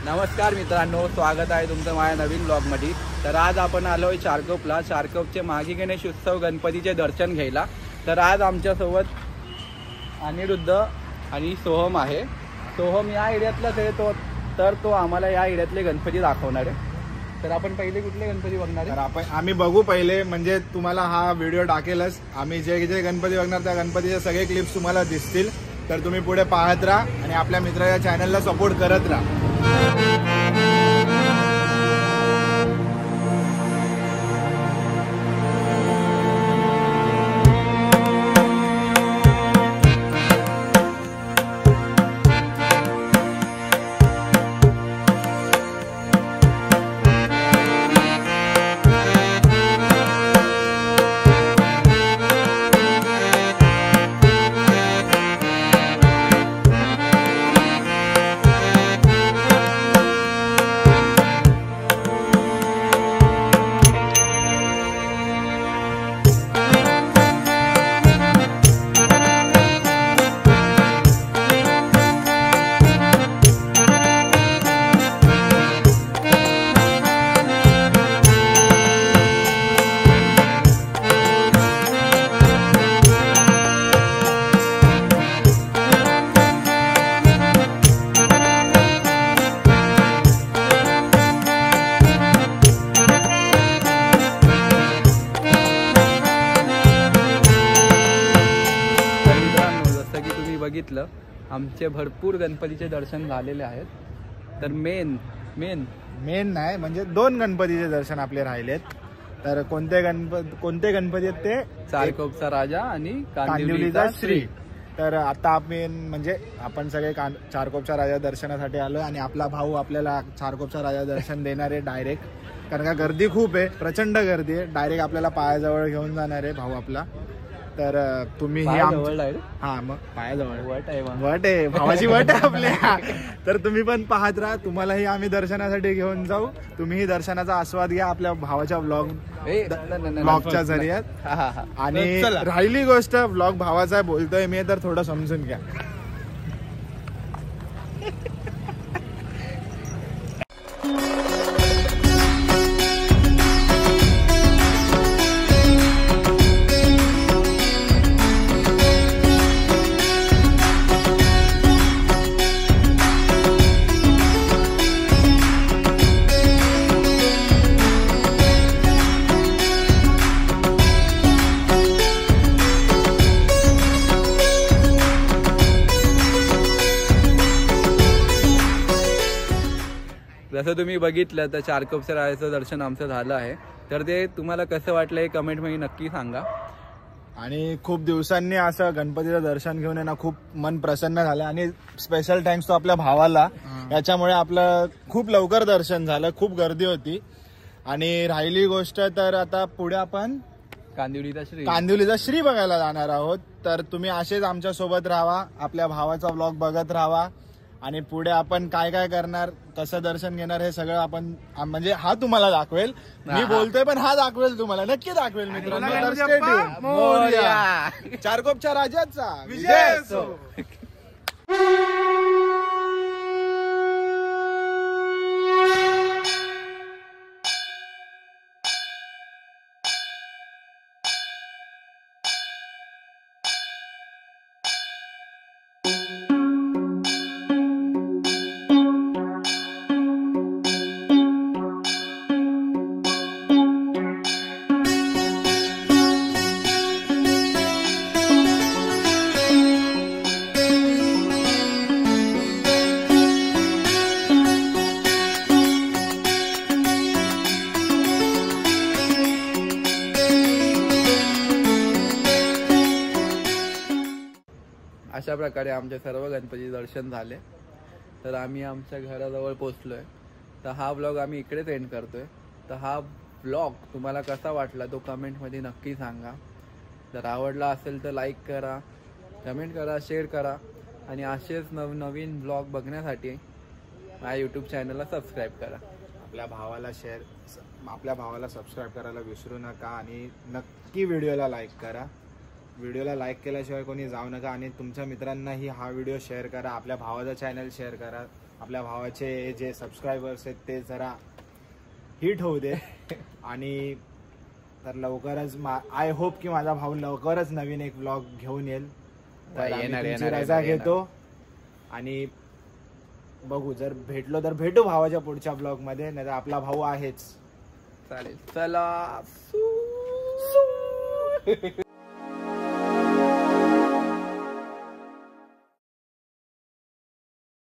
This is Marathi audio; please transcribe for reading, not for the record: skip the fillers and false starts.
नमस्कार मित्रांनो, स्वागत आहे तुमचं माझ्या नवीन ब्लॉगमध्ये। तर आज आपण आलोय चारकोपला। चारकोपचे माघी गणेश उत्सव गणपतीचे दर्शन घ्यायला। तर आज आमच्यासोबत अनिरुद्ध आणि सोहम आहे। सोहम या एरियातलाच आहे तर तो आम्हाला या एरियातले गणपती दाखवणार आहे। तर आपण पहिले कुठले गणपती बघणार आहे? तर आम्ही बघू पहिले, म्हणजे तुम्हाला हा व्हिडिओ टाकेलच। आम्ही जे जे गणपती बघणार त्या गणपतीचे सगळे क्लिप्स तुम्हाला दिसतील। तर तुम्ही पुढे पाहत राहा आणि आपल्या मित्राच्या चॅनलला सपोर्ट करत राहा। बघितलं आमचे भरपूर गणपतीचे दर्शन झालेले आहेत। तर मेन नाही, म्हणजे 2 गणपतीचे दर्शन आपले राहिलेत। तर कोणते गणपती आहेत ते? चारकोपचा राजा आणि कांदिवलीचा श्री। तर आता आपण सगळे चारकोपच्या राजा दर्शनासाठी आलोय आणि आपला भाऊ आपल्याला चारकोपचा राजा दर्शन देणार आहे डायरेक्ट, कारण का गर्दी खूप आहे, प्रचंड गर्दी आहे। डायरेक्ट आपल्याला पायाजवळ घेऊन जाणार आहे भाऊ आपला। तर तुम्ही मग पायाजवळ वट आहे, भावाची वट आहे आपल्या। तर तुम्ही पण पाहत राहा, तुम्हालाही आम्ही दर्शनासाठी घेऊन जाऊ। तुम्हीही दर्शनाचा आस्वाद घ्या आपल्या भावाच्या ब्लॉगच्या जरियात। आणि राहिली गोष्ट, ब्लॉग भावाचा बोलतोय मी, तर थोडं समजून घ्या। जसं तुम्ही बघितलं तर चारकोपच्या राजाचं दर्शन आमचं झालं आहे। तर ते तुम्हाला कसं वाटलं हे कमेंटमध्ये नक्की सांगा। आणि खूप दिवसांनी असं गणपतीचं दर्शन घेऊन आहे ना, खूप मन प्रसन्न झालं। आणि स्पेशल थँक्स तो आपल्या भावाला, याच्यामुळे आपलं खूप लवकर दर्शन झालं। खूप गर्दी होती। आणि राहिली गोष्ट, तर आता पुढे आपण कांदिवलीचा श्री बघायला जाणार आहोत। तर तुम्ही असेच आमच्या सोबत राहा, आपल्या भावाचा ब्लॉग बघत राहा। आणि पुढे आपण काय काय करणार, कसं दर्शन घेणार, हे सगळं आपण म्हणजे हा तुम्हाला दाखवेल। मी बोलतोय पण हा दाखवेल, तुम्हाला नक्की दाखवेल मित्रांनो। चारकोपच्या राजाचा विजय असो। अशा प्रकारे आमचे सर्व गणपती दर्शन झाले। तर आम्ही आमच्या घराजवळ पोहोचलोय। तर हा ब्लॉग आम्ही इकडेच एंड करतोय। तर हा ब्लॉग तुम्हाला कसा वाटला तो कमेंटमध्ये नक्की सांगा। जर आवडला असेल तर लाईक करा, कमेंट करा, शेअर करा आणि असेच नवनवीन ब्लॉग बघण्यासाठी माझ्या यूट्यूब चॅनलला सबस्क्राईब करा। आपल्या भावाला सबस्क्राईब करायला विसरू नका आणि नक्की व्हिडिओला लाईक करा। व्हिडिओला लाईक केल्याशिवाय कोणी जाऊ नका आणि तुमच्या मित्रांनाही हा व्हिडिओ शेअर करा, आपल्या भावाचा चॅनल शेअर करा, आपल्या भावाचे जे सबस्क्रायबर्स आहेत ते जरा हिट होऊ दे आणि तर लवकरच आय होप की माझा भाऊ लवकरच नवीन एक व्लॉग घेऊन येईल. तर आम्ही तुमची रजा घेतो आणि बघू, जर भेटलो तर भेटू भावाच्या पुढच्या ब्लॉग मध्ये, नाही तर आपला भाऊ आहेच. चालेल, चला.